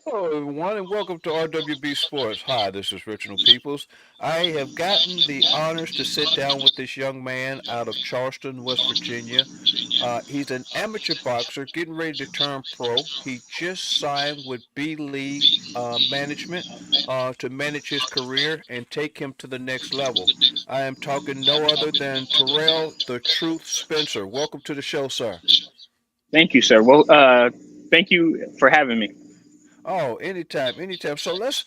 Hello, everyone, and welcome to RWB Sports. Hi, this is Reginald Peoples. I have gotten the honors to sit down with this young man out of Charleston, West Virginia. He's an amateur boxer getting ready to turn pro. He just signed with B League Management to manage his career and take him to the next level. I am talking no other than Terrell, the Truth Spencer. Welcome to the show, sir. Thank you, sir. Well, thank you for having me. Oh, anytime, anytime. So let's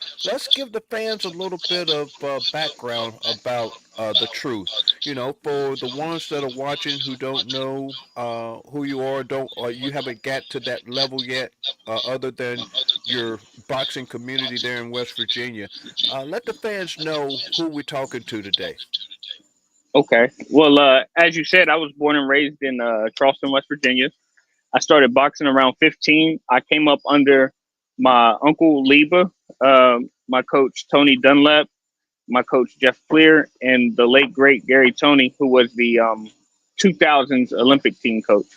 give the fans a little bit of background about the truth. You know, for the ones that are watching who don't know who you are, don't or you haven't got to that level yet, other than your boxing community there in West Virginia. Let the fans know who we're talking to today. Okay. Well, as you said, I was born and raised in Charleston, West Virginia. I started boxing around 15. I came up under my uncle Leba, my coach Tony Dunlap, my coach Jeff Clear, and the late great Gary Tony, who was the 2000s Olympic team coach.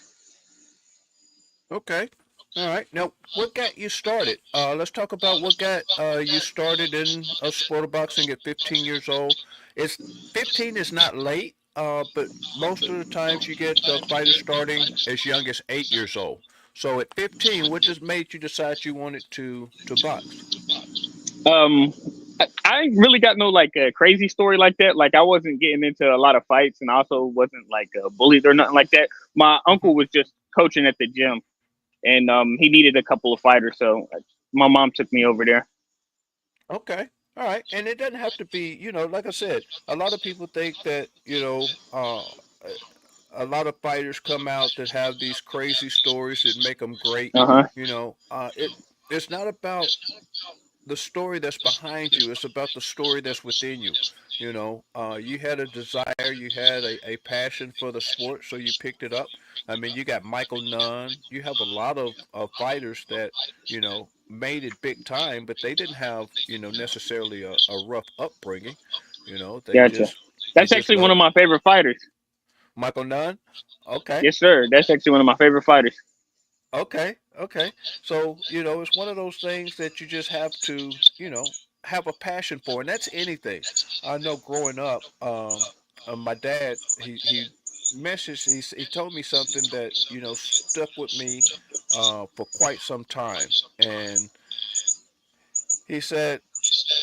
Okay. All right. Now, what got you started? Let's talk about what got you started in a sport of boxing at 15 years old. It's 15 is not late, but most of the times you get fighters starting as young as 8 years old. So at 15, what just made you decide you wanted to box? Um, I ain't really got no like a crazy story like that. Like I wasn't getting into a lot of fights, and I also wasn't like bullied or nothing like that. My Hmm. uncle was just coaching at the gym, and he needed a couple of fighters, so my mom took me over there. Okay. All right. And it doesn't have to be, like I said, a lot of people think that, a lot of fighters come out that have these crazy stories that make them great. Uh huh. It's not about the story that's behind you. It's about the story that's within you. You had a desire, you had a passion for the sport, so you picked it up. I mean, you got Michael Nunn. You have a lot of fighters that, made it big time, but they didn't have, necessarily a rough upbringing. They Gotcha. they That's just actually one of loved my favorite fighters. Michael Nunn. Okay. Yes, sir. That's actually one of my favorite fighters. Okay, okay. So, it's one of those things that you just have to, have a passion for, and that's anything. I know growing up, my dad, he told me something that, stuck with me for quite some time. And he said,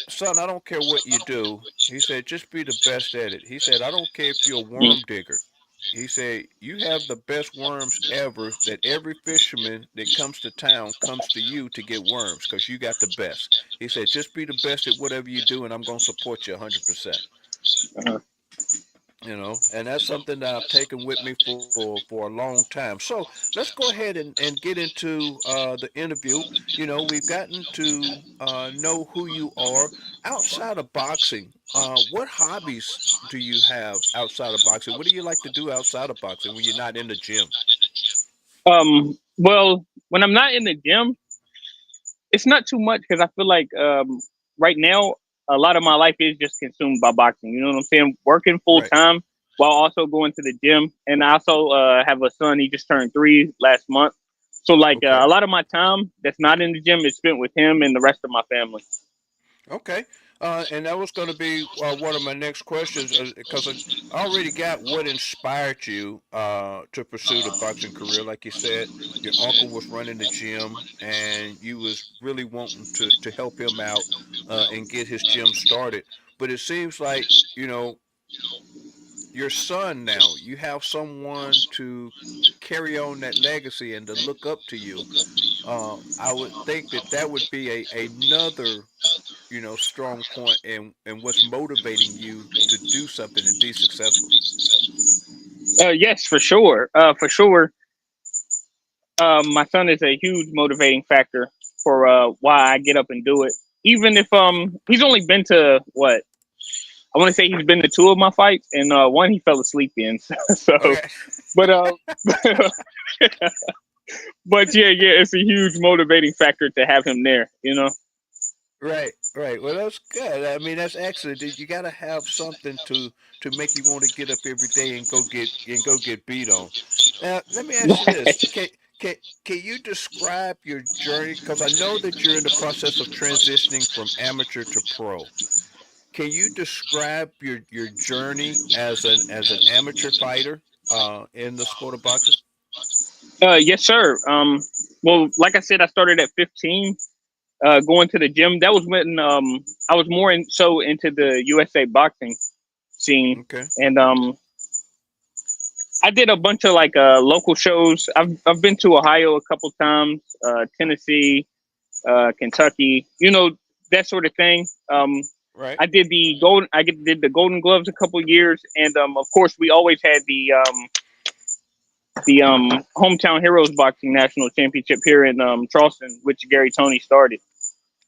"Son, I don't care what you do." He said, "Just be the best at it." He said, "I don't care if you're a Mm. worm digger." He said, "You have the best worms ever, that every fisherman that comes to town comes to you to get worms because you got the best." He said, "Just be the best at whatever you do, and I'm going to support you 100%." Uh-huh. And that's something that I've taken with me for a long time. So let's go ahead and get into the interview. We've gotten to know who you are outside of boxing. What hobbies do you have outside of boxing? What do you like to do outside of boxing when you're not in the gym? Well, when I'm not in the gym, it's not too much because I feel like right now a lot of my life is just consumed by boxing. You know what I'm saying? Working full Right. time while also going to the gym, and I also have a son. He just turned 3 last month, so like Okay. a lot of my time that's not in the gym is spent with him and the rest of my family. Okay. And that was going to be one of my next questions because I already got what inspired you to pursue the boxing career. Like you said, your uncle was running the gym and you was really wanting to help him out and get his gym started. But it seems like, you know, your son now, you have someone to carry on that legacy and to look up to you. I would think that that would be another strong point and what's motivating you to do something and be successful. Yes, for sure. For sure. My son is a huge motivating factor for why I get up and do it. Even if he's only been to what I want to say he's been to two of my fights, and one he fell asleep in. So, Okay. but but yeah, it's a huge motivating factor to have him there. You know. Right, right. Well, that's good. I mean, that's excellent. You got to have something to make you want to get up every day and go get beat on. Now, let me ask you this: Can can you describe your journey? Because I know that you're in the process of transitioning from amateur to pro. Can you describe your journey as an amateur fighter in the sport of boxing? Yes, sir. Well, like I said, I started at 15, going to the gym. That was when I was more into the USA boxing scene, Okay. and I did a bunch of like local shows. I've been to Ohio a couple times, Tennessee, Kentucky, that sort of thing. Right. Did the Golden Gloves a couple years, and of course we always had the hometown heroes boxing national championship here in Charleston, which Gary Tony started.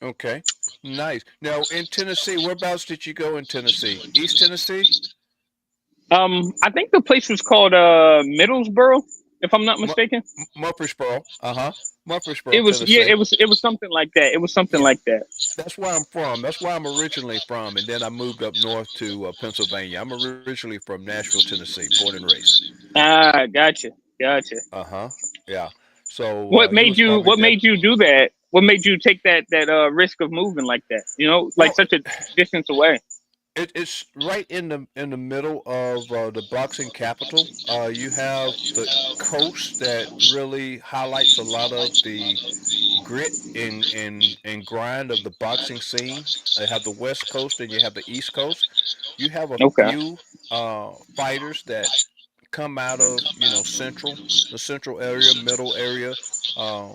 Okay. Nice. Now in Tennessee, whereabouts did you go in Tennessee? East Tennessee? I think the place was called Middlesboro, if I'm not Mu- mistaken. Murfreesboro. Uh-huh. It Murfreesboro, was yeah, Tennessee. it was something like that. It was something Yeah. like that. That's where I'm from. That's where I'm originally from, and then I moved up north to Pennsylvania. I'm originally from Nashville, Tennessee, born and raised. Ah, gotcha. Uh-huh. Yeah. So What you made was you probably What there. made you do that? What made you take that risk of moving like that? Like Well, such a distance away. it's right in the middle of the boxing capital. You have the coast that really highlights a lot of the grit and grind of the boxing scene. You have the West Coast and you have the East Coast. You have a Okay. few fighters that come out of central, the central area, middle area. Uh,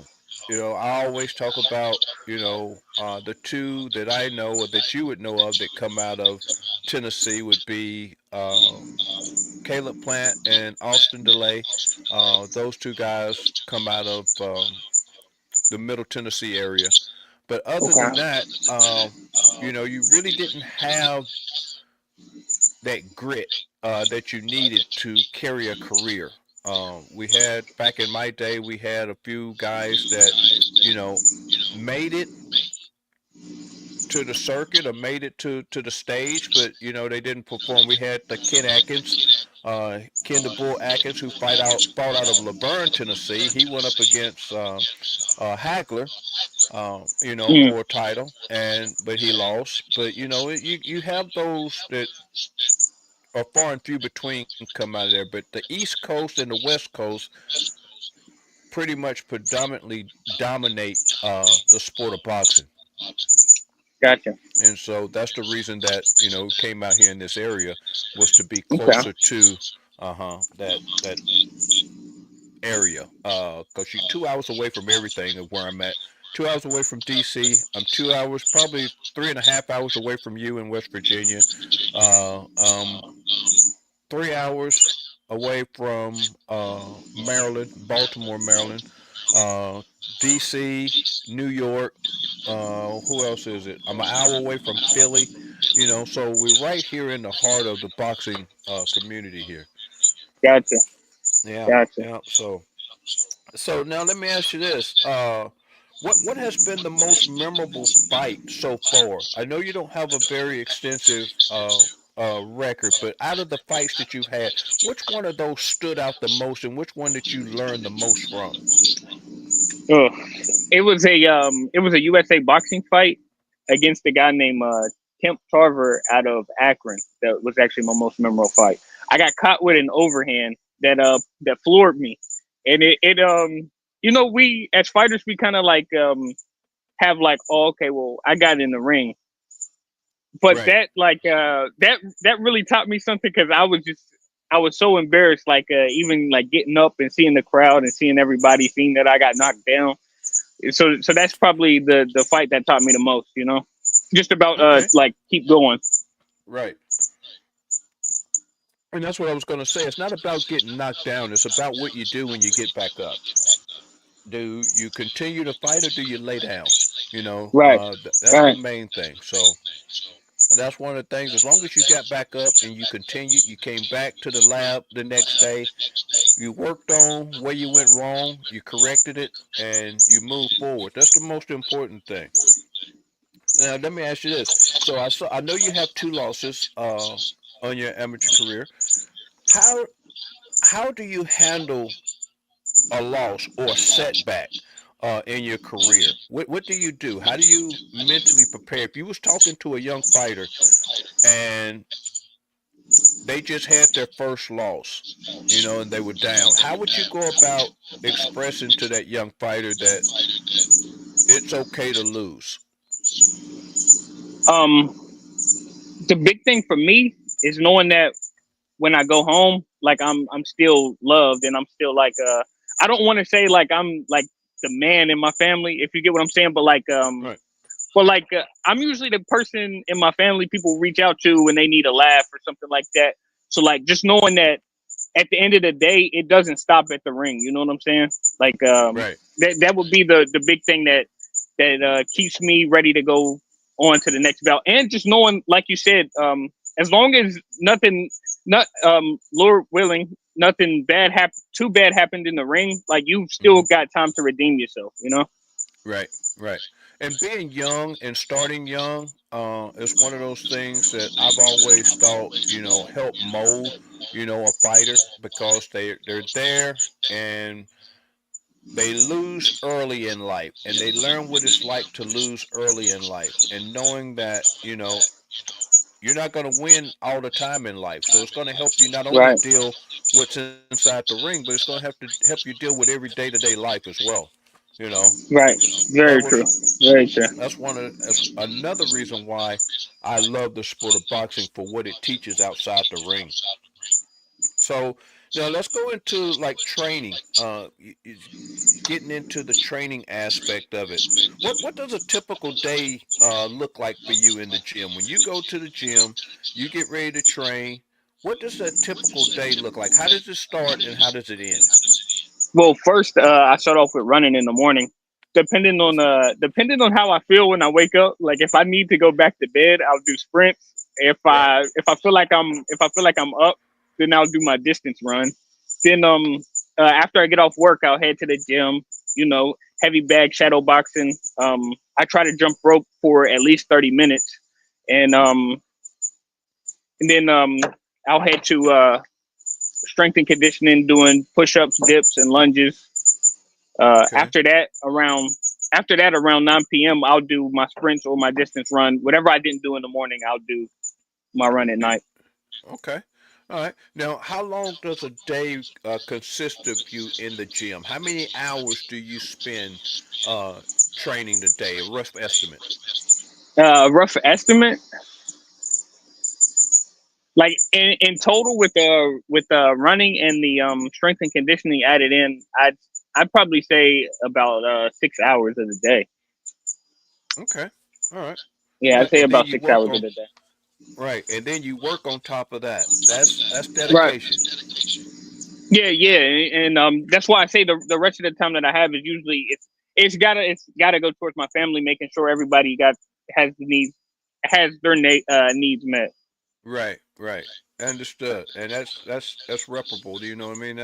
I always talk about the two that I know or that you would know of that come out of Tennessee would be Caleb Plant and Austin DeLay. Those two guys come out of the Middle Tennessee area. But other than Okay. that, you really didn't have that grit that you needed to carry a career. We had back in my day, we had a few guys that, you know, made it to the circuit or made it to the stage, but they didn't perform. We had the Ken the Bull Atkins, who fought out of Laverne, Tennessee. He went up against Hagler, Mm, for a title, and but he lost. But you have those that are far and few between come out of there. But the East Coast and the West Coast pretty much predominantly dominate the sport of boxing. gotcha. And so that's the reason that came out here in this area was to be Okay. closer to that area because you're 2 hours away from everything of where I'm at. 2 hours away from DC. I'm 2 hours, probably 3.5 hours away from you in West Virginia. Uh, um, 3 hours away from Maryland, Baltimore, Maryland, uh, DC, New York. Who else is it? I'm an hour away from Philly. So we're right here in the heart of the boxing community here. Gotcha. Yeah, Gotcha. yeah. So now let me ask you this: what has been the most memorable fight so far? I know you don't have a very extensive record, but out of the fights that you've had, which one of those stood out the most, and which one that you learned the most from? Ugh. It was a USA boxing fight against a guy named Kemp Tarver out of Akron. That was actually my most memorable fight. I got caught with an overhand that floored me, and we as fighters we kind of like have like, oh, okay, well, I got in the ring, but Right. that really taught me something because I was so embarrassed, like even like getting up and seeing the crowd and seeing everybody seeing that I got knocked down. So that's probably the fight that taught me the most. Just about Okay. like keep going. Right. And that's what I was going to say. It's not about getting knocked down. It's about what you do when you get back up. Do you continue to fight or do you lay down? Right, That's the right. main thing. So that's one of the things. As long as you got back up and you continued, you came back to the lab the next day, you worked on where you went wrong, you corrected it, and you moved forward. That's the most important thing. Now, let me ask you this. So I know you have two losses on your amateur career. How how do you handle a loss or a setback in your career, what do you do? How do you mentally prepare? If you was talking to a young fighter and they just had their first loss, and they were down, how would you go about expressing to that young fighter that it's okay to lose? Um, the big thing for me is knowing that when I go home, like I'm still loved and I'm still like I don't want to say like I'm like the man in my family, if you get what I'm saying, but like Right. I'm usually the person in my family people reach out to when they need a laugh or something like that. So like just knowing that at the end of the day, it doesn't stop at the ring. You know what I'm saying? Like Right. that would be the big thing that keeps me ready to go on to the next bout. And just knowing, like you said, as long as nothing, not Lord willing, nothing too bad happened in the ring. Like you've still Hmm. got time to redeem yourself. You know? Right. Right. And being young and starting young is one of those things that I've always thought, help mold, a fighter, because they're there and they lose early in life and they learn what it's like to lose early in life, and knowing that, you're not going to win all the time in life. So it's going to help you not only Right. deal what's inside the ring, but it's going to have to help you deal with every day-to-day life as well. You know, Right. that Very was true. Very true. that's another reason why I love the sport of boxing, for what it teaches outside the ring. So now let's go into like training. Getting into the training aspect of it. What does a typical day look like for you in the gym? When you go to the gym, you get ready to train. What does that typical day look like? How does it start and how does it end? Well, first, I start off with running in the morning. Depending on how I feel when I wake up. Like if I need to go back to bed, I'll do sprints. Right. If I feel like I'm up, then I'll do my distance run. Then after I get off work, I'll head to the gym. You know, heavy bag shadow boxing. I try to jump rope for at least 30 minutes, and then I'll head to strength and conditioning, doing push ups, dips, and lunges. Uh, Okay. after that, around after that around 9 p.m., I'll do my sprints or my distance run. Whatever I didn't do in the morning, I'll do my run at Yeah. night. Okay. All right. Now, how long does a day consist of you in the gym? How many hours do you spend uh, training the day? A rough estimate. Rough estimate, like in total with the running and the strength and conditioning added in, I'd probably say about 6 hours of the day. Okay. All right. All Yeah, I'd right. say And then about you 6 hours work of on the day. right, and then you work on top of that. That's Right. dedication. Yeah, yeah, and that's why I say the rest of the time that I have is usually it's gotta go towards my family, making sure everybody got has the needs has their needs met. Right, right. Understood. And that's reparable. Do you know what I mean?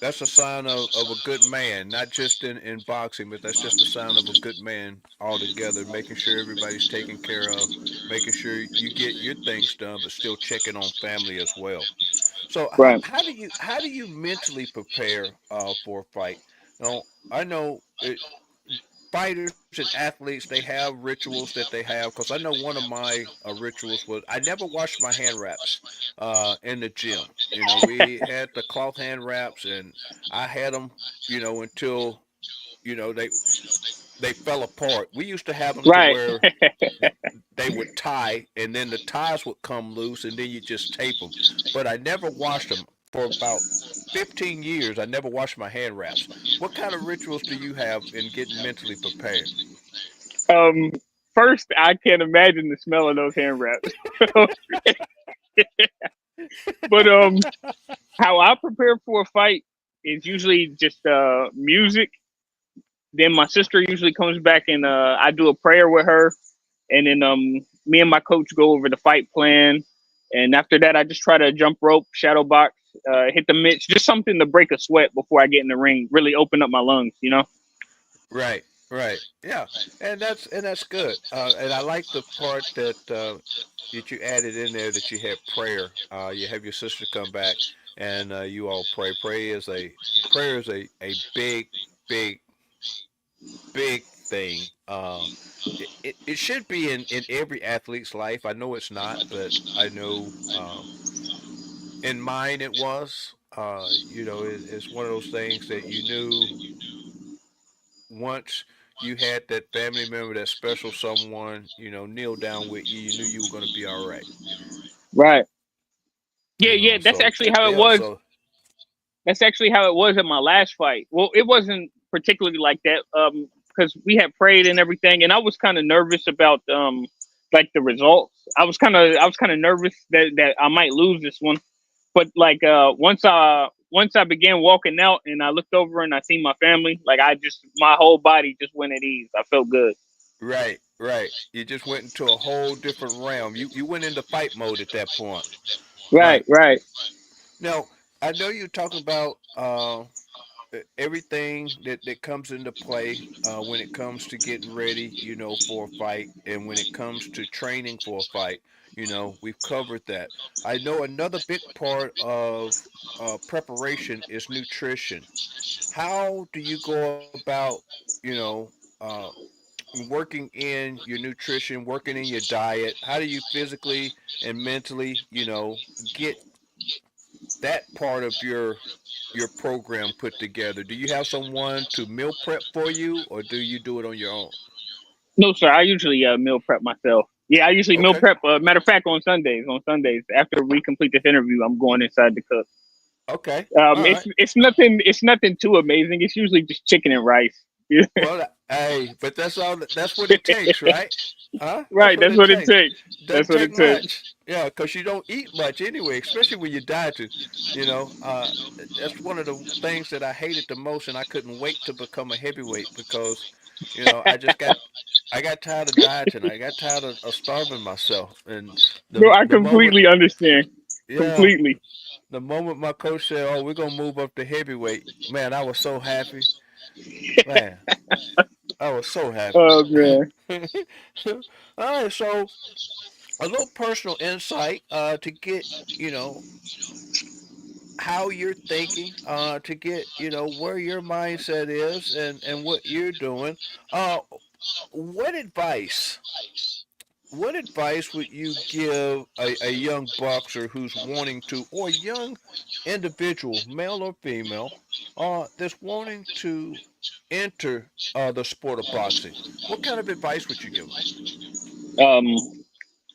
That's a sign of a good man, not just in boxing, but that's just a sign of a good man altogether, making sure everybody's taken care of, making sure you get your things done, but still checking on family as well. So Right, how do you mentally prepare for a fight? I know fighters and athletes, they have rituals that they have, because I know one of my rituals was I never washed my hand wraps in the gym. We had the cloth hand wraps, and I had them, until you know they they fell apart. We used to have them to right, where they would tie, and then the ties would come loose, and then you just tape them. But I never washed them for about 15 years. I never washed my hand wraps. What kind of rituals do you have in getting mentally prepared? um, first I can't imagine the smell of those hand wraps. But how I prepare for a fight is usually just music. Then my sister usually comes back and I do a prayer with her, and then me and my coach go over the fight plan. And after that, I just try to jump rope, shadow box, hit the mitts, just something to break a sweat before I get in the ring. Really open up my lungs, you know. Right, right, yeah, and that's good. And I like the part that you added in there, that you had prayer. You have your sister come back. and you all pray. Prayer is a big, big, big thing. It should be in every athlete's life. I know it's not, but I know in mine it was. It's one of those things that you knew once you had that family member, that special someone, kneel down with you. You knew you were going to be all right. Right. Yeah, yeah. That's So actually how it yeah, was. so That's actually how it was in my last fight. Well, it wasn't particularly like that, because we had prayed and everything, and I was kind of nervous about like the results. I was kind of nervous that I might lose this one, but like once I began walking out and I looked over and I seen my family, like my whole body just went at ease. I felt good. right, right. You just went into a whole different realm. You went into fight mode at that point. Right, Right. right. Now, I know you're talking about everything that comes into play when it comes to getting ready, for a fight, and when it comes to training for a fight. We've covered that. I know another big part of preparation is nutrition. How do you go about, you know, uh, working in your nutrition, working in your diet? How do you physically and mentally, get that part of your program put together? Do you have someone to meal prep for you, or do you do it on your own? No, sir. I usually meal prep myself. Yeah, I usually meal Okay. prep. Matter of fact, on Sundays after we complete this interview, I'm going inside to cook. Okay. All It's right. it's nothing too amazing. It's usually just chicken and rice. Yeah. Well, hey, but that's all. That's what it takes, right? Huh? That's Right. what That's it what it takes. takes. That's Doesn't what take it takes. much. Yeah, because you don't eat much anyway, especially when you dieting. You know, uh, that's one of the things that I hated the most, and I couldn't wait to become a heavyweight because, I got tired of dieting. I got tired of starving myself, and No, I the moment, completely understand. yeah, Completely. the moment my coach said, "Oh, we're gonna move up to heavyweight," man, I was so happy. Man, I was so happy. Oh man. All right, so a little personal insight to get, you know, how you're thinking, to get, where your mindset is and what you're doing. Uh, what advice? What advice would you give a young boxer who's wanting to, or a young individual, male or female, that's wanting to enter the sport of boxing? What kind of advice would you give them? Um,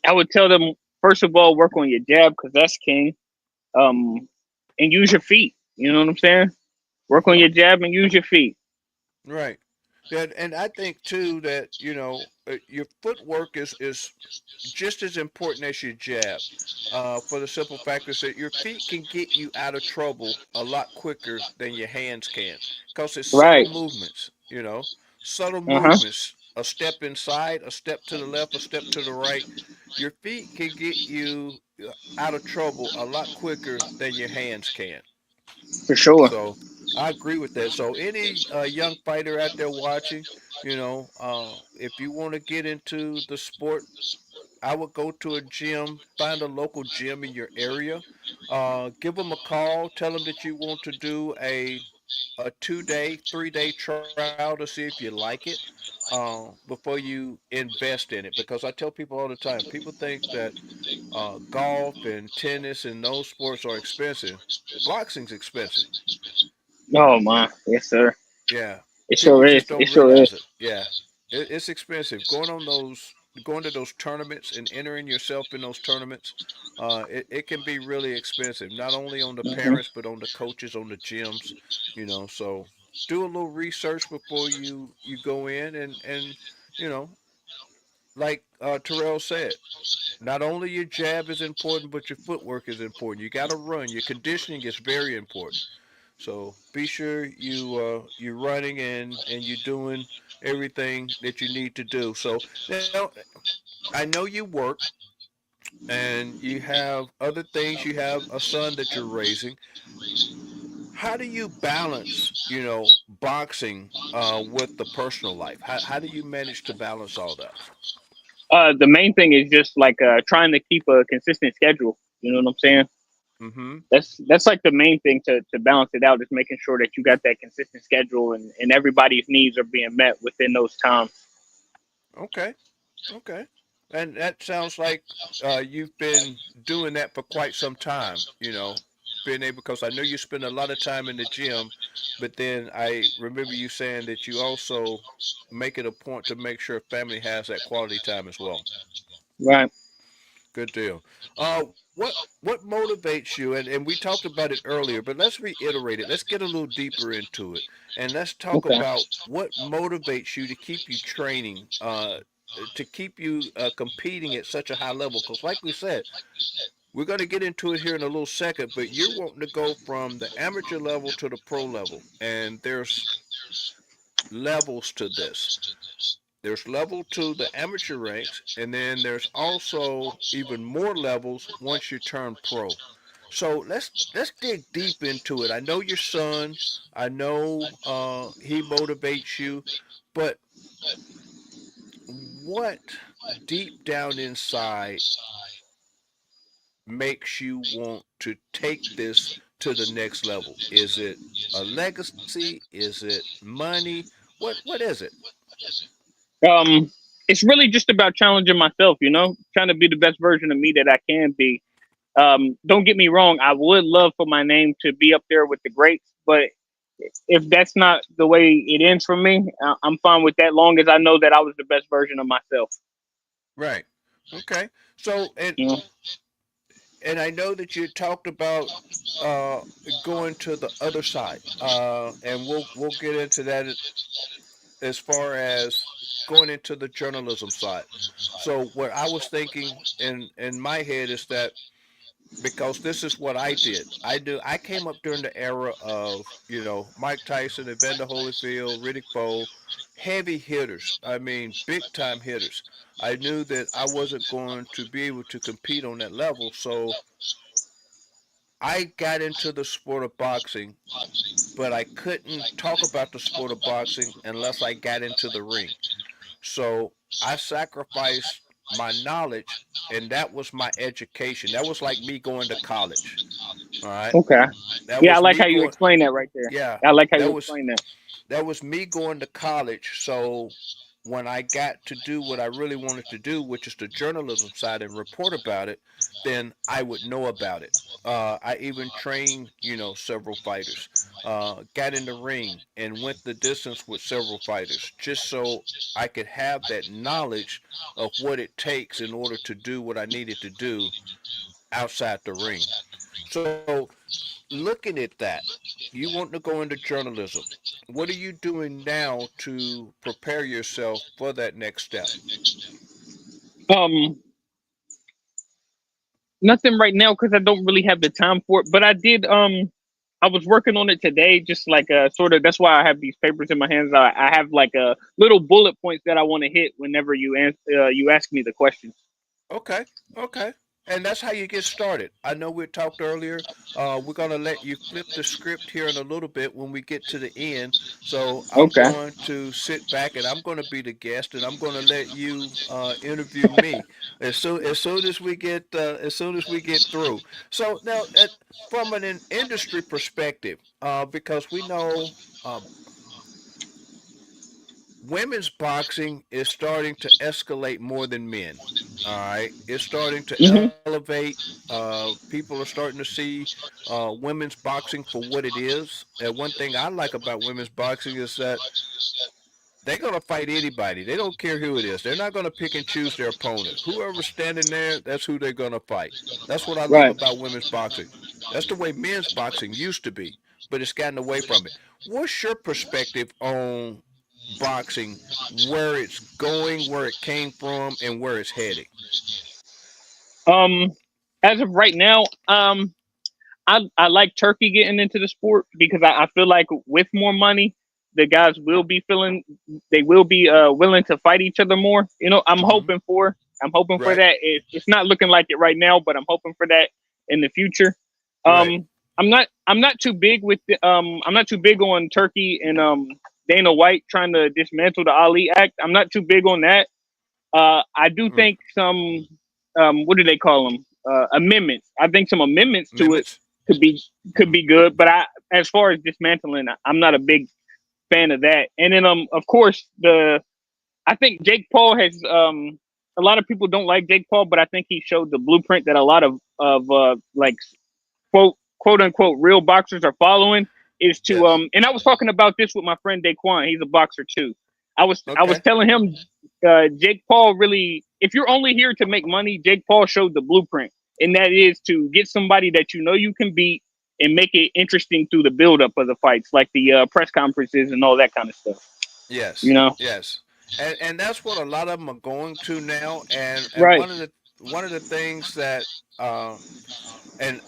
I would tell them first of all, work on your jab because that's king. And use your feet. You know what I'm saying? Work on your jab and use your feet. Right. Yeah, and I think too that your footwork is just as important as your jab. For the simple fact is that your feet can get you out of trouble a lot quicker than your hands can, because it's subtle Right. movements. Subtle Uh huh. movements. A step inside, a step to the left, a step to the right. Your feet can get you out of trouble a lot quicker than your hands can. For sure. So I agree with that. So any young fighter out there watching, if you want to get into the sport, I would go to a gym, find a local gym in your area, give them a call, tell them that you want to do a 2 day, 3 day trial to see if you like it. Before you invest in it, because I tell people all the time, people think that golf and tennis and those sports are expensive. Boxing's expensive. Oh my. Yes, sir. Yeah, It people sure is. just It don't sure is. realize it. Yeah, it's expensive. Going to those tournaments and entering yourself in those tournaments, it can be really expensive. Not only on the Hmm. parents, but on the coaches, on the gyms. So do a little research before you go in, and you know, like Terrell said, not only your jab is important, but your footwork is important. You got to run. Your conditioning is very important. So be sure you're running and you're doing everything that you need to do. So now I know you work and you have other things. You have a son that you're raising. How do you balance, boxing with the personal life? How do you manage to balance all that? The main thing is just like trying to keep a consistent schedule. You know what I'm saying? Mm-hmm. That's like the main thing to balance it out, is making sure that you got that consistent schedule, and everybody's needs are being met within those times. Okay. Okay. And that sounds like you've been doing that for quite some time, being able, because I know you spend a lot of time in the gym, but then I remember you saying that you also make it a point to make sure family has that quality time as well. Right. Good deal. What motivates you? And we talked about it earlier, but let's reiterate it. Let's get a little deeper into it, and let's talk Okay. about what motivates you to keep you training, to keep you competing at such a high level. Because, like we said, we're going to get into it here in a little second, but you're wanting to go from the amateur level to the pro level, and there's levels to this. There's level to the amateur ranks, and then there's also even more levels once you turn pro. So let's dig deep into it. I know your son. I know he motivates you, but what deep down inside makes you want to take this to the next level? Is it a legacy? Is it money? What is it? Um, it's really just about challenging myself, trying to be the best version of me that I can be. Don't get me wrong, I would love for my name to be up there with the greats, but if that's not the way it ends for me, I'm fine with that, long as I know that I was the best version of myself. Right. Okay. So You know? and I know that you talked about uh, going to the other side, and we'll get into that as far as going into the journalism side. So what I was thinking in my head is that, because this is what I did. I came up during the era of, Mike Tyson, Evander Holyfield, Riddick Bowe, heavy hitters. I mean, big time hitters. I knew that I wasn't going to be able to compete on that level, so I got into the sport of boxing, but I couldn't talk about the sport of boxing unless I got into the ring. So I sacrificed my knowledge, and that was my education. That was like me going to college. All right. Okay. That Yeah, I was like me how you going, explain that right there. yeah, I like how that you was explain that. that was me going to college. So when I got to do what I really wanted to do, which is the journalism side and report about it, then I would know about it. I even trained, several fighters. Got in the ring and went the distance with several fighters, just so I could have that knowledge of what it takes in order to do what I needed to do outside the ring. So, looking at that, you want to go into journalism. What are you doing now to prepare yourself for that next step? Um, Nothing right now because I don't really have the time for it. But I did. I was working on it today, just like sort of. That's why I have these papers in my hands. I have like a little bullet points that I want to hit whenever you ask me the questions. Okay, okay. And that's how you get started. I know we talked earlier. We're going to let you flip the script here in a little bit when we get to the end. So I'm Okay. going to sit back and I'm going to be the guest, and I'm going to let you interview me as soon as we get through. So now, from an industry perspective, because we know women's boxing is starting to escalate more than men. All right, it's starting to Hmm. elevate. People are starting to see women's boxing for what it is. And one thing I like about women's boxing is that they're gonna fight anybody. They don't care who it is. They're not gonna pick and choose their opponent. Whoever's standing there, that's who they're gonna fight. That's what I love Right. about women's boxing. That's the way men's boxing used to be, but it's gotten away from it. What's your perspective on boxing, where it's going, where it came from, and where it's heading? Um, as of right now, I like Turkey getting into the sport because I feel like with more money, the guys will be feeling they will be willing to fight each other more. Mm-hmm. I'm hoping for Right. that. It's not looking like it right now, but I'm hoping for that in the future. Right. I'm not too big with I'm not too big on Turkey and Dana White trying to dismantle the Ali Act. I'm not too big on that. I do Mm. think some what do they call them? amendments. I think some amendments to it Amendments. could be could be good, but as far as dismantling, I'm not a big fan of that. And then of course I think Jake Paul has a lot of people don't like Jake Paul, but I think he showed the blueprint that a lot of like quote unquote real boxers are following is to Yes. and I was talking about this with my friend Daquan. He's a boxer too. I was Okay. telling him Jake Paul really, if you're only here to make money, Jake Paul showed the blueprint, and that is to get somebody that you know you can beat and make it interesting through the buildup of the fights, like the press conferences and all that kind of stuff. You Yes. know, Yes. And that's what a lot of them are going to now. And right? one of the things that and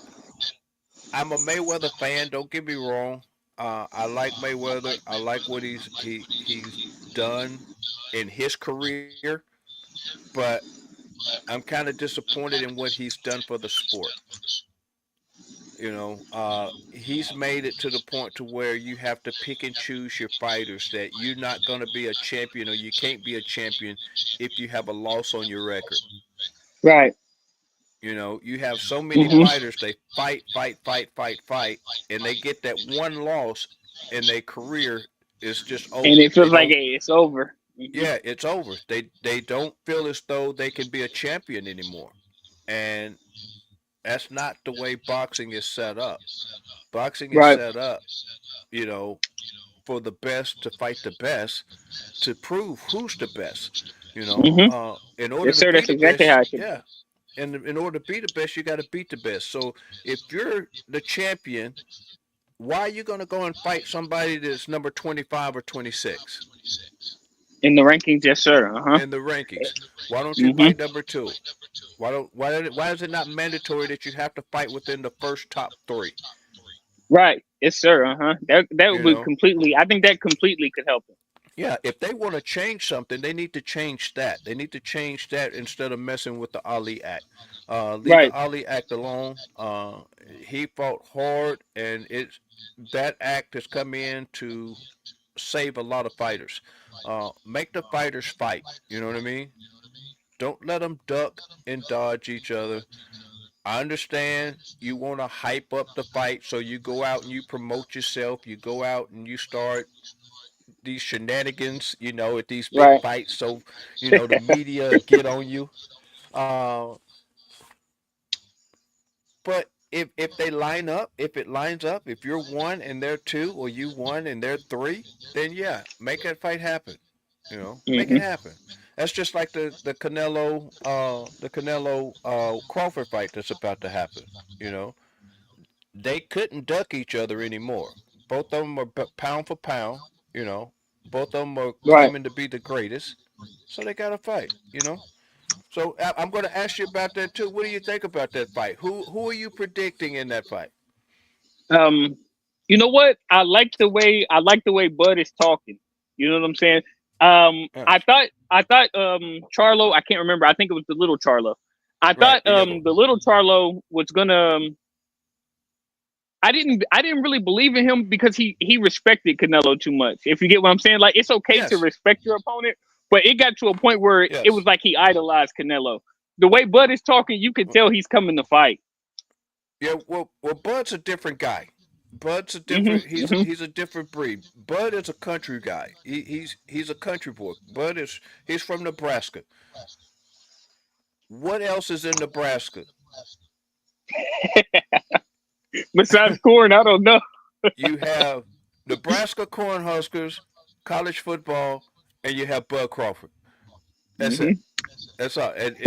I'm a Mayweather fan. Don't get me wrong. I like Mayweather. I like what he's done in his career, but I'm kind of disappointed in what he's done for the sport. He's made it to the point to where you have to pick and choose your fighters. That you're not going to be a champion, or you can't be a champion if you have a loss on your record. Right. You have so many Hmm. fighters. They fight, fight, fight, fight, fight, and they get that one loss, and their career is just And over. it They feels like don't. hey, it's over. Hmm. Yeah, it's over. They don't feel as though they can be a champion anymore, and that's not the way boxing is set up. Boxing is Right. set up, you know, for the best to fight the best, to prove who's the best. Hmm. In order Yes, to sir. be That's the exactly how best, it should be. yeah. And in order to be the best, you got to beat the best. So if you're the champion, why are you going to go and fight somebody that's number 25 or 26 In the rankings, yes, sir. Uh huh. in the rankings? Why don't you Hmm. fight number two? Why is it not mandatory that you have to fight within the first top three? Right. Yes, sir. Uh huh. That You would know, completely. I think that completely could help him. Yeah, if they want to change something, they need to change that. They need to change that instead of messing with the Ali Act. Leave the Right. Ali Act alone. He fought hard, and it's that act has come in to save a lot of fighters. Make the fighters fight. You know what I mean? Don't let them duck and dodge each other. I understand you want to hype up the fight, so you go out and you promote yourself. You go out and you start these shenanigans, at these big Right. fights. So, the media get on you. Uh, but if they line up, if it lines up, if you're one and they're two, or you one and they're three, then yeah, make that fight happen. Make it Hmm. happen. That's just like the Canelo Crawford fight that's about to happen. You know, they couldn't duck each other anymore. Both of them are pound for pound. You know, both of them are Right. claiming to be the greatest. So they got to fight. So I'm going to ask you about that too. What do you think about that fight? Who are you predicting in that fight? Um, you know what? I like the way Bud is talking. You know what I'm saying? I Yes. thought I thought Charlo. I can't remember. I think it was the little Charlo. I Right, thought the younger one. the little Charlo was gonna. I didn't really believe in him because he respected Canelo too much. If you get what I'm saying, like it's okay to Yes. respect your opponent, but it got to a point where it was Yes. like he idolized Canelo. The way Bud is talking, you could tell he's coming to fight. Yeah. Well, Bud's a different guy. Bud's a Hmm. different. He's Hmm. he's a different breed. Bud is a country guy. He's a country boy. He's from Nebraska. What else is in Nebraska? Besides corn, I don't know. You have Nebraska Cornhuskers, college football, and you have Bud Crawford. That's it. Hmm. That's all. And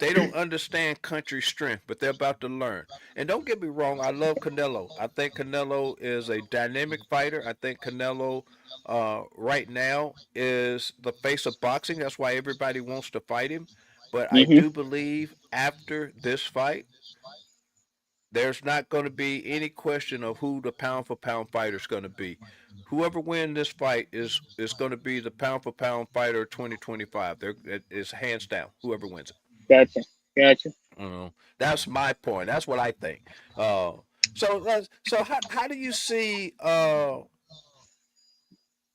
they don't understand country strength, but they're about to learn. And don't get me wrong, I love Canelo. I think Canelo is a dynamic fighter. I think Canelo, right now, is the face of boxing. That's why everybody wants to fight him. But I Hmm. do believe after this fight, there's not going to be any question of who the pound for pound fighter is going to be. Whoever wins this fight is going to be the pound for pound fighter 2025. It's hands down. Whoever wins it. Gotcha. Gotcha. That's my point. That's what I think. Uh, so how do you see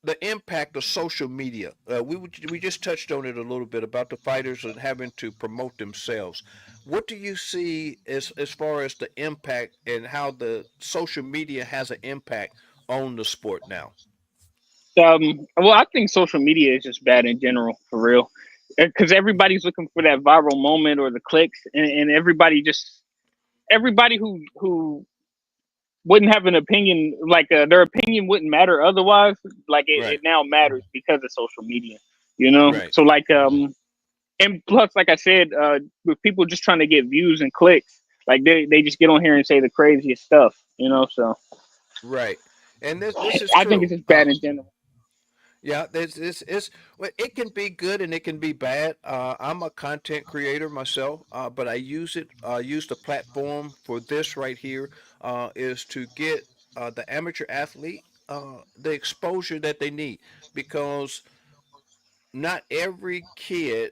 the impact of social media. We just touched on it a little bit about the fighters and having to promote themselves. What do you see as far as the impact and how the social media has an impact on the sport now? Well, I think social media is just bad in general, for real, because everybody's looking for that viral moment or the clicks, and everybody who wouldn't have an opinion, like their opinion wouldn't matter otherwise. Like it Right, now matters because of social media, you know. right. So like and plus, like I said, with people just trying to get views and clicks, like they just get on here and say the craziest stuff, you know. So Right. And this is I think it's true. just bad in general. Yeah, it's well, it can be good and it can be bad. I'm a content creator myself, but I use the platform for this right here, is to get the amateur athlete the exposure that they need, because not every kid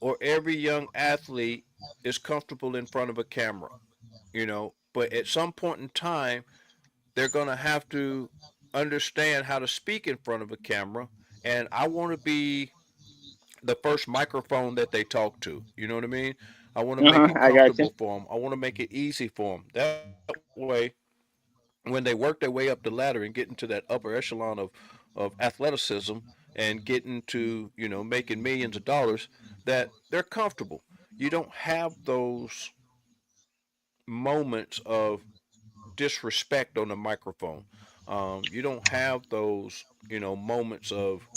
or every young athlete is comfortable in front of a camera, but at some point in time they're going to have to understand how to speak in front of a camera, and I want to be the first microphone that they talk to. You know what I mean? I want to make it I got you. comfortable for them. I want to make it easy for them. That way, when they work their way up the ladder and get into that upper echelon of athleticism and getting to making millions of dollars, that they're comfortable. You don't have those moments of disrespect on the microphone. You don't have those, moments of,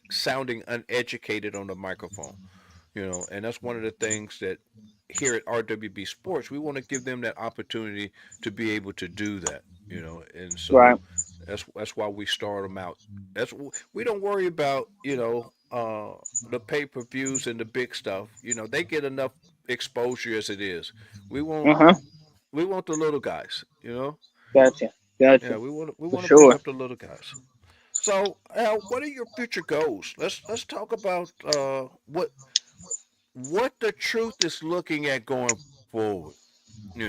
sounding uneducated on the microphone. And that's one of the things that here at RWB Sports, we want to give them that opportunity to be able to do that. And so Right. that's why we start them out. That's we don't worry about the pay per views and the big stuff. They get enough exposure as it is. We want Uh huh. we want the little guys. Gotcha. Yeah, Gotcha. we For want to bring sure. up the little guys. So, Al, what are your future goals? Let's talk about what the truth is looking at going forward.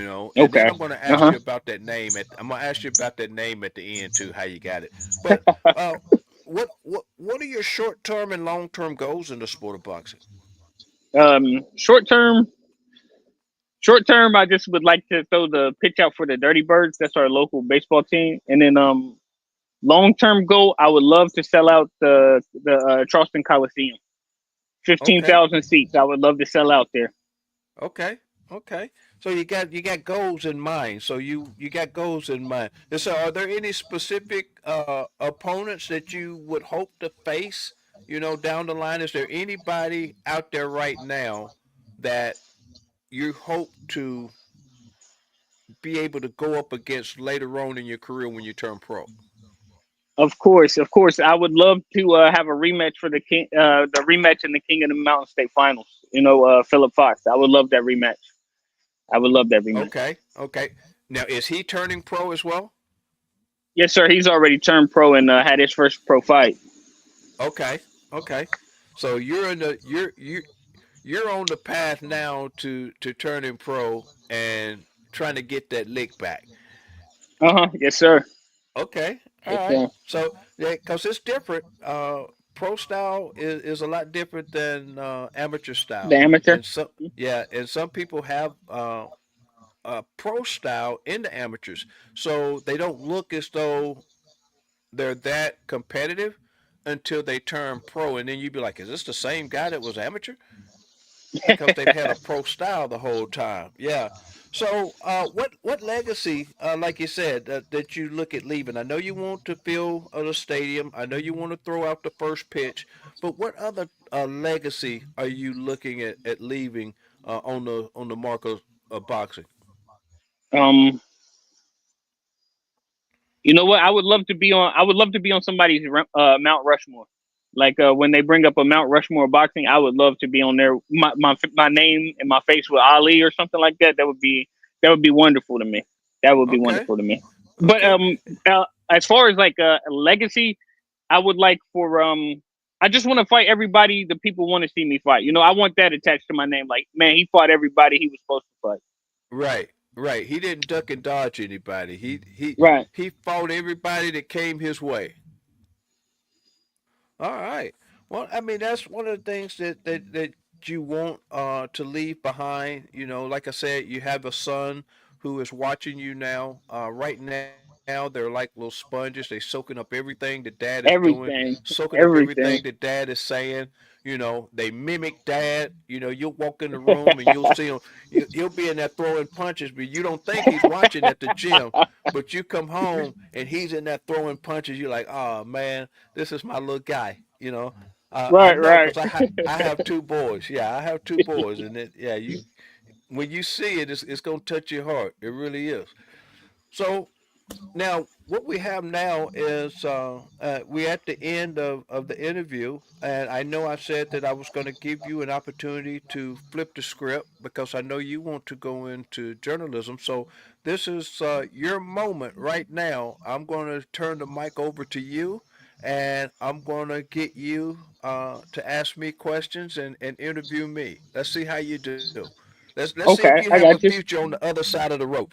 And then I'm going Okay. to ask you Uh huh. about that name I'm going to ask you about that name at the end too, how you got it. But uh, what are your short term and long term goals in the sport of boxing? Short term. Short term, I just would like to throw the pitch out for the Dirty Birds. That's our local baseball team. And then long term goal, I would love to sell out the Charleston Coliseum. Fifteen Okay, thousand seats. I would love to sell out there. okay, okay. So you got goals in mind. So you got goals in mind. And so, are there any specific opponents that you would hope to face? Down the line, is there anybody out there right now that you hope to be able to go up against later on in your career when you turn pro? Of course, I would love to have a rematch for the rematch in the King of the Mountain State Finals. You know, Philip Fox. I would love that rematch. I would love that rematch. Okay, okay. Now, is he turning pro as well? Yes, sir. He's already turned pro and had his first pro fight. Okay, okay. So you're on the path now to turning pro and trying to get that lick back. Uh huh. Yes, sir. Okay, all Yes, right. sir. So yeah, because it's different. Pro style is a lot different than amateur The style, amateur. and some people have pro style in the amateurs, so they don't look as though they're that competitive until they turn pro, and then you'd be like, "Is this the same guy that was amateur?" Because they've had a pro style the whole time. Yeah. So, what legacy, like you said, that you look at leaving? I know you want to fill the stadium. I know you want to throw out the first pitch, but what other legacy are you looking at leaving on the mark of boxing? um, You know what? I would love to be on somebody's Mount Rushmore. Like when they bring up a Mount Rushmore boxing, I would love to be on there. My name and my face with Ali or something like that. That would be wonderful to me. That would be Okay. wonderful to me. But Okay. as far as like a legacy, I would like for I just want to fight everybody the people want to see me fight. You know, I want that attached to my name. Like, man, he fought everybody he was supposed to fight. Right, right. He didn't duck and dodge anybody. He he Right. he fought everybody that came his way. All right. Well, I mean, that's one of the things that you want to leave behind. You know, like I said, you have a son who is watching you now. Right now, they're like little sponges. They soaking up everything that dad is doing, Everything, soaking up everything that everything. dad is saying. You know, they mimic dad. You know, you'll walk in the room and you'll see him. He'll be in there throwing punches, but you don't think he's watching at the gym. But you come home and he's in there throwing punches. You're like, oh man, this is my little guy. You know, I Right, know right. because I have two boys. Yeah, I have two boys, and yeah, you when you see it, it's gonna touch your heart. It really is. So now, what we have now is we're at the end of the interview, and I know I said that I was going to give you an opportunity to flip the script because I know you want to go into journalism. So this is your moment right now. I'm going to turn the mic over to you, and I'm going to get you to ask me questions and interview me. Let's see how you do. Let's see if you Okay, have a I got you. future on the other side of the ropes.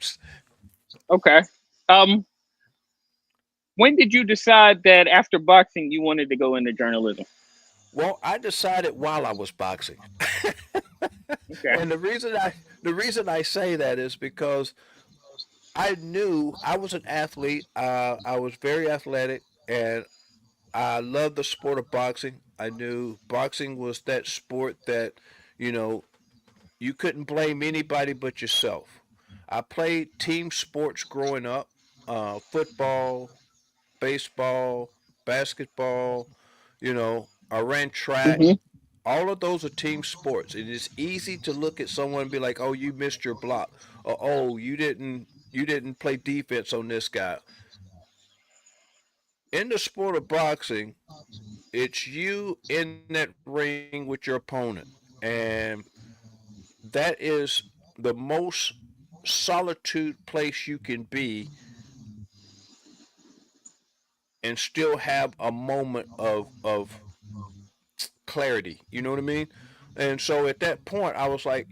Okay. Um, when did you decide that after boxing you wanted to go into journalism? Well, I decided while I was boxing. Okay. And the reason I say that is because I knew I was an athlete. I was very athletic, and I loved the sport of boxing. I knew boxing was that sport that, you know, you couldn't blame anybody but yourself. I played team sports growing up, football, baseball, basketball. You know, I ran track. Hmm. All of those are team sports. It is easy to look at someone and be like, "Oh, you missed your block," or "Oh, you didn't play defense on this guy." In the sport of boxing, it's you in that ring with your opponent, and that is the most solitude place you can be and still have a moment of clarity. You know what I mean? And so at that point, I was like,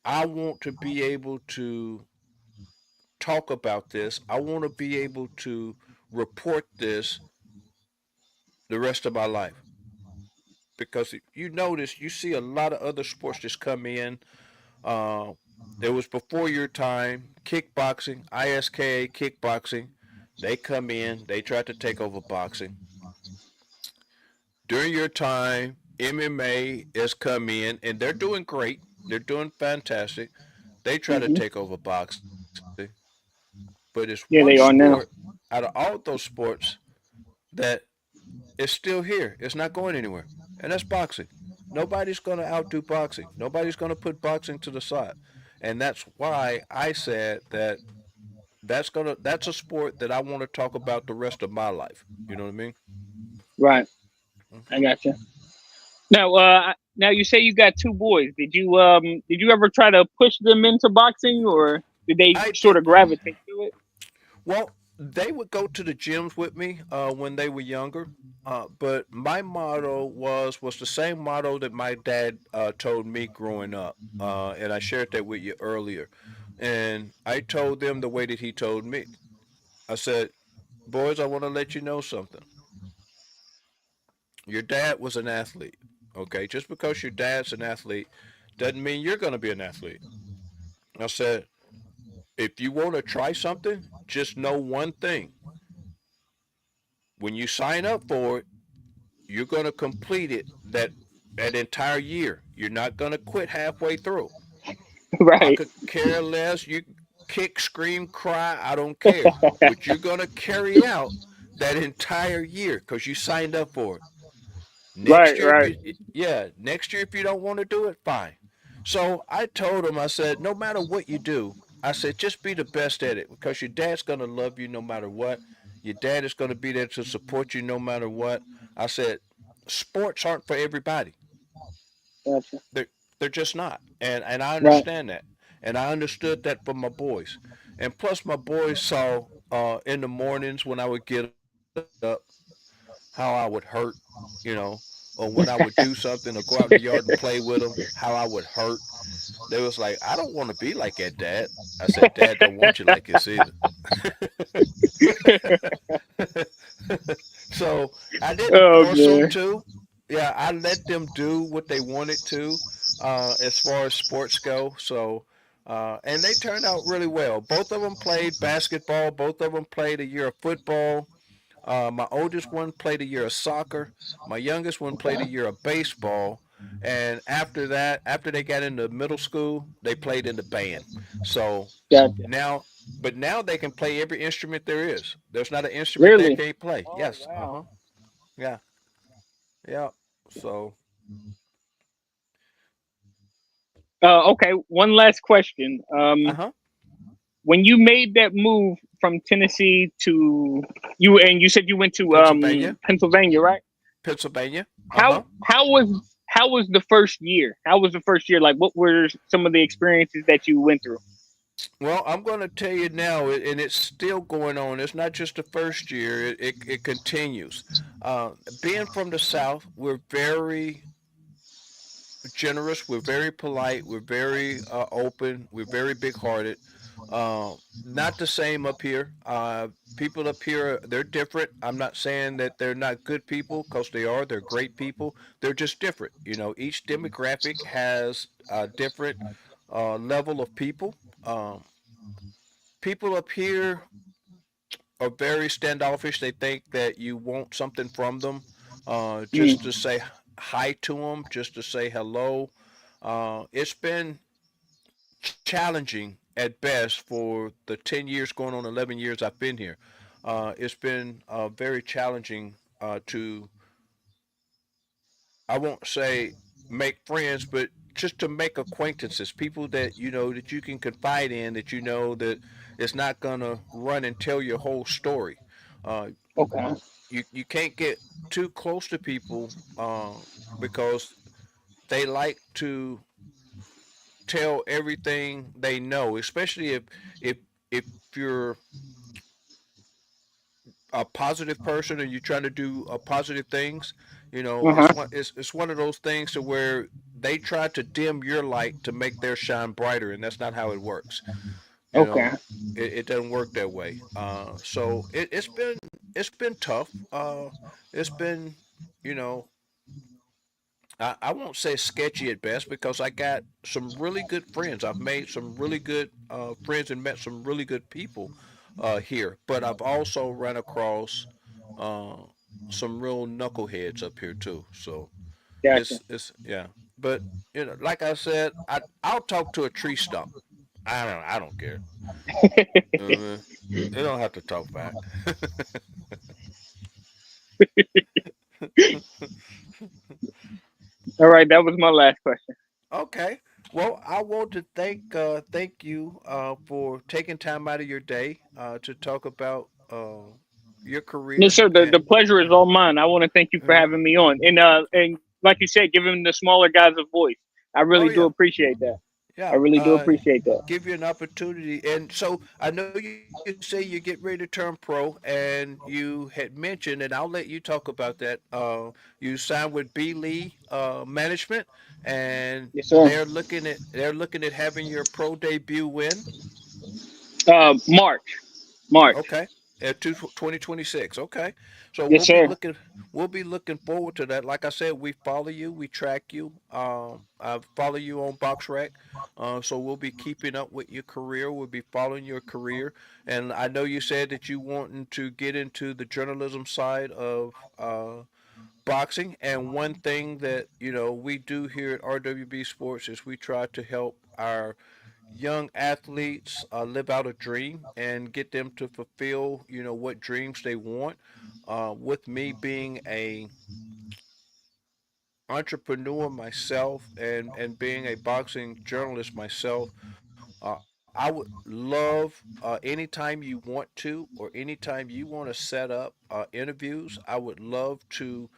I want to be able to talk about this. I want to be able to report this the rest of my life. Because you notice, you see a lot of other sports just come in. Uh, it was before your time. Kickboxing, ISKA kickboxing, they come in, they try to take over boxing. During your time, MMA has come in, and they're doing great. They're doing fantastic. They try to Hmm. take over boxing, but it's one Yeah, they sport are now. out of all those sports that is still here. It's not going anywhere, and that's boxing. Nobody's going to outdo boxing. Nobody's going to put boxing to the side, and that's why I said that that's a sport that I want to talk about the rest of my life. You know what I mean? Right. I Hmm. got you. Now, now you say you got two boys. Did you ever try to push them into boxing, or did they I sort did. of gravitate to it? Well, they would go to the gyms with me when they were younger. But my motto was the same motto that my dad told me growing up, and I shared that with you earlier. And I told them the way that he told me. I said, "Boys, I want to let you know something. Your dad was an athlete. Okay, just because your dad's an athlete doesn't mean you're going to be an athlete." I said, "If you want to try something, just know one thing. When you sign up for it, you're going to complete it that entire year. You're not going to quit halfway through. I Right. could care less. You kick, scream, cry. I don't care. But you're going to carry out that entire year because you signed up for it. Next Right. year, if Right. you yeah, next year if you don't want to do it, fine." So I told him, I said, no matter what you do, I said, just be the best at it because your dad's gonna love you no matter what. Your dad is gonna be there to support you no matter what. I said, sports aren't for everybody. Gotcha. They're they're just not, and I Right. understand that, and I understood that from my boys, and plus my boys saw in the mornings when I would get up how I would hurt, you know, or when I would do something or go out in the yard and play with them, how I would hurt. They was like, "I don't want to be like that, Dad." I said, "Dad don't want you like this either." So I didn't Oh force them man, to. Yeah, I let them do what they wanted to, as far as sports go. So, and they turned out really well. Both of them played basketball. Both of them played a year of football. My oldest one played a year of soccer. My youngest one played a okay, year of baseball. And after that, after they got into middle school, they played in the band. So gotcha. now, but now they can play every instrument there is. There's not an instrument they Really? can't play. Oh Yes. Uh wow. huh. Yeah. Yeah. So. Okay, one last question. Uh huh. When you made that move from Tennessee to you, and you said you went to Pennsylvania. Pennsylvania, right? Pennsylvania. Uh How huh. how was how was the first year? How was the first year? Like, what were some of the experiences that you went through? Well, I'm going to tell you now, and it's still going on. It's not just the first year; it continues. Being from the South, we're very generous. We're very polite. We're very open. We're very big-hearted. Not the same up here. People up here, they're different. I'm not saying that they're not good people, because they are. They're great people. They're just different. Each demographic has a different level of people. Um, People up here are very standoffish. They think that you want something from them, just to Mm, say hi to them, just to say hello. It's been challenging at best for the 10 years, going on 11 years I've been here. It's been very challenging to, I won't say make friends, but just to make acquaintances, people that that you can confide in, that that it's not gonna run and tell your whole story. Uh, okay. you can't get too close to people, because they like to tell everything they know, especially if you're a positive person and you're trying to do positive things. Uh It's huh. one of those things to where they try to dim your light to make their shine brighter, and that's not how it works. You Okay. know, it doesn't work that way. So it's been tough. It's been, you know, I won't say sketchy at best, because I got some really good friends. I've made some really good friends and met some really good people here. But I've also run across uh, some real knuckleheads up here too. So Gotcha. it's yeah. But like I said, I'll talk to a tree stump. I don't care. Uh, they don't have to talk back. All right, that was my last question. Okay. Well, I want to thank you for taking time out of your day to talk about your No, career sir. The and pleasure is all mine. I want to thank you for uh, having me on, and like you said, giving the smaller guys a voice. I oh really do yeah, appreciate that. I yeah, really do appreciate that. give you an opportunity. And so I know you say you get ready to turn pro, and you had mentioned, and I'll let you talk about that. You signed with B Lee Management, and Yes, sir. they're looking at having your pro debut when. March, March. Okay. At 2026. Okay. So Yes, sir. we'll be looking forward to that. Like I said, we follow you, we track you. I follow you on BoxRec. So we'll be keeping up with your career. We'll be following your career. And I know you said that you wanting to get into the journalism side of boxing. And one thing that, we do here at RWB Sports is we try to help our young athletes live out a dream and get them to fulfill, what dreams they want. With me being a entrepreneur myself, and being a boxing journalist myself, I would love, anytime you want to, or anytime you want to set up interviews, I would love to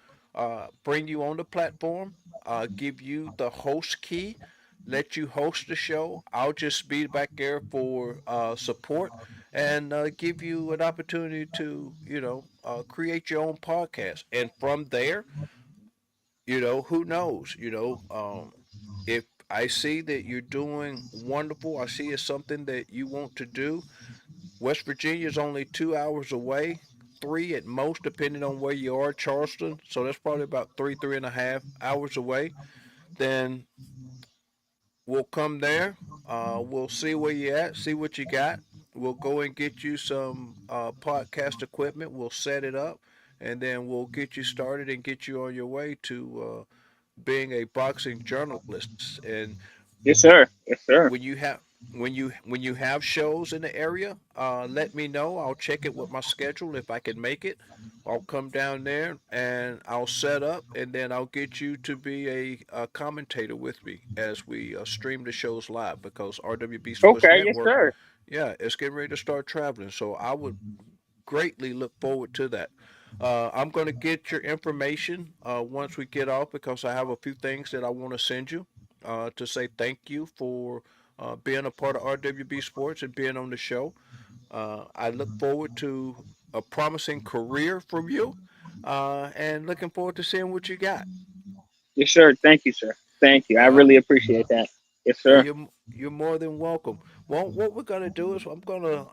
bring you on the platform, give you the host key, let you host the show. I'll just be back there for support, and give you an opportunity to, create your own podcast. And from there, who knows? If I see that you're doing wonderful, I see it's something that you want to do. West Virginia is only 2 hours away. 3 at most, depending on where you are, Charleston. So that's probably about 3.5 hours away. Then we'll come there. We'll see where you at, see what you got. We'll go and get you some podcast equipment. We'll set it up, and then we'll get you started and get you on your way to being a boxing journalist. And Yes, sir. Yes, sir. when you have when you have shows in the area, let me know. I'll check it with my schedule if I can make it. I'll come down there and I'll set up, and then I'll get you to be a commentator with me as we stream the shows live because RWB Sports Okay. Yes, Network, sir. yeah, it's getting ready to start traveling. So I would greatly look forward to that. I'm going to get your information once we get off because I have a few things that I want to send you to say thank you for being a part of RWB Sports and being on the show. I look forward to a promising career from you and looking forward to seeing what you got. Yes, sir. Thank you, sir. Thank you. I Uh, really appreciate that. Yes, Well, sir. you're more than welcome. Well, what we're gonna do is I'm gonna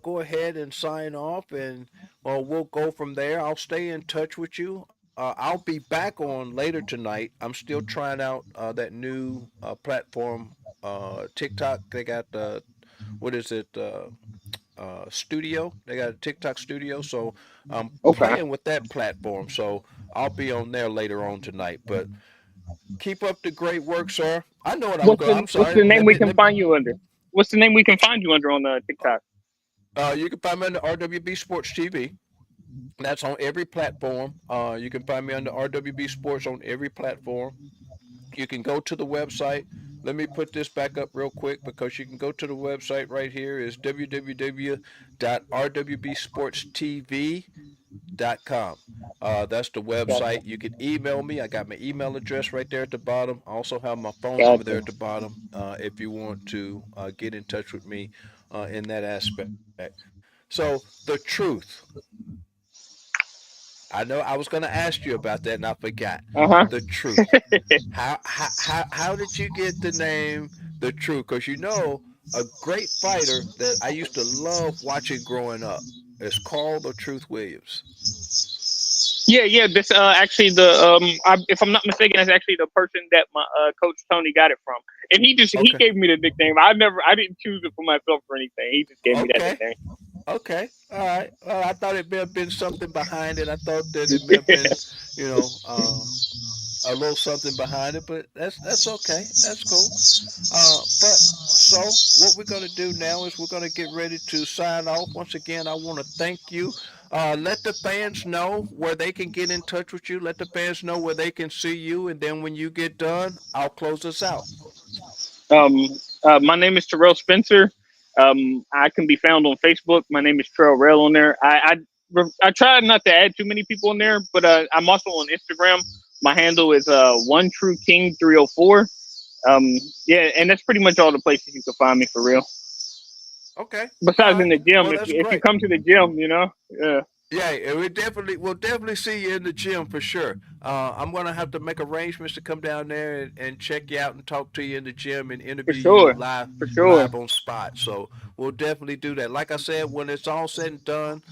go ahead and sign off, and well, we'll go from there. I'll stay in touch with you. I'll be back on later tonight. I'm still trying out that new platform, TikTok. They got what is it? Studio. They got a TikTok studio, so I'm Okay. playing with that platform. So I'll be on there later on tonight. But keep up the great work, sir. I know what I'm going. I'm What's sorry. the name Let we me can let me. find you under? What's the name we can find you under on TikTok? You can find me under RWB Sports TV. That's on every platform. You can find me under RWB Sports on every platform. You can go to the website. Let me put this back up real quick because you can go to the website right here is www.rwbsportstv.com. That's the Gotcha. website. You can email me. I got my email address right there at the bottom. I also have my phone number there Gotcha. at the bottom if you want to get in touch with me in that aspect. So, the truth. I know I was going to ask you about that and I forgot. Uh huh. The truth. How did you get the name The Truth? Because you know, a great fighter that I used to love watching growing up is Carl the Truth Williams. Yeah, yeah. This actually if I'm not mistaken, that's actually the person that my coach Tony got it from, and he Okay. gave me the nickname. I didn't choose it for myself or anything. He just gave me that Okay. nickname. Okay. All right. Well, I thought it may have been something behind it. I thought that it may have been, you know, a little something behind it, but that's okay. That's cool. But so what we're gonna do now is we're gonna get ready to sign off. Once again, I want to thank you. Let the fans know where they can get in touch with you. Let the fans know where they can see you, and then when you get done, I'll close us out. Um, my name is Terrell Spencer. I can be found on Facebook. My name is Terrell on there. I try not to add too many people in there, but I'm also on Instagram. My handle is one true king 304. Um, yeah, and that's pretty much all the places you can find me for real. Okay. All Besides in right. the gym, Well, that's if you great. come to the gym, yeah, Yeah, and we'll definitely see you in the gym for sure. I'm gonna have to make arrangements to come down there and check you out and talk to you in the gym and for interview you sure, live for sure. on spot. So we'll definitely do that. Like I said, when it's all said and done,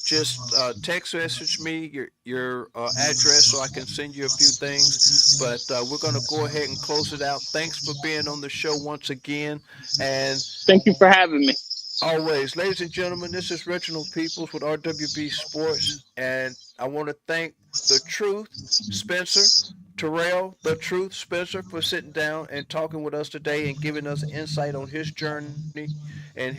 just text message me your address so I can send you a few things. But we're gonna go ahead and close it out. Thanks for being on the show once again, and Thank you for having me. always, ladies and gentlemen, this is Reginald Peoples with RWB Sports, and I want to thank the Truth, Spencer, Terrell, the Truth, Spencer, for sitting down and talking with us today and giving us insight on his journey and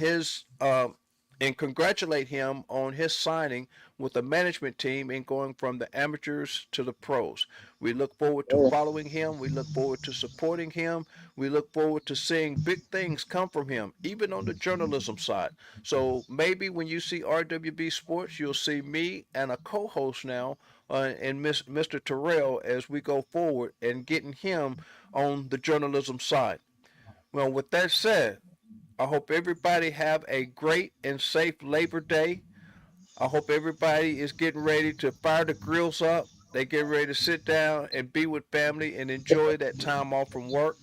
and congratulate him on his signing with the management team and going from the amateurs to the pros. We look forward to following him. We look forward to supporting him. We look forward to seeing big things come from him, even on the journalism side. So maybe when you see RWB Sports, you'll see me and a co-host now, and Mr. Terrell as we go forward and getting him on the journalism side. Well, with that said, I hope everybody have a great and safe Labor Day. I hope everybody is getting ready to fire the grills up. They get ready to sit down and be with family and enjoy that time off from work.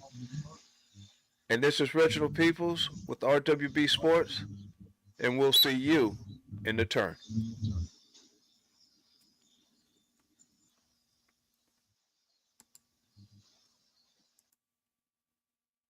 And this is Reginald Peoples with RWB Sports, and we'll see you in the turn.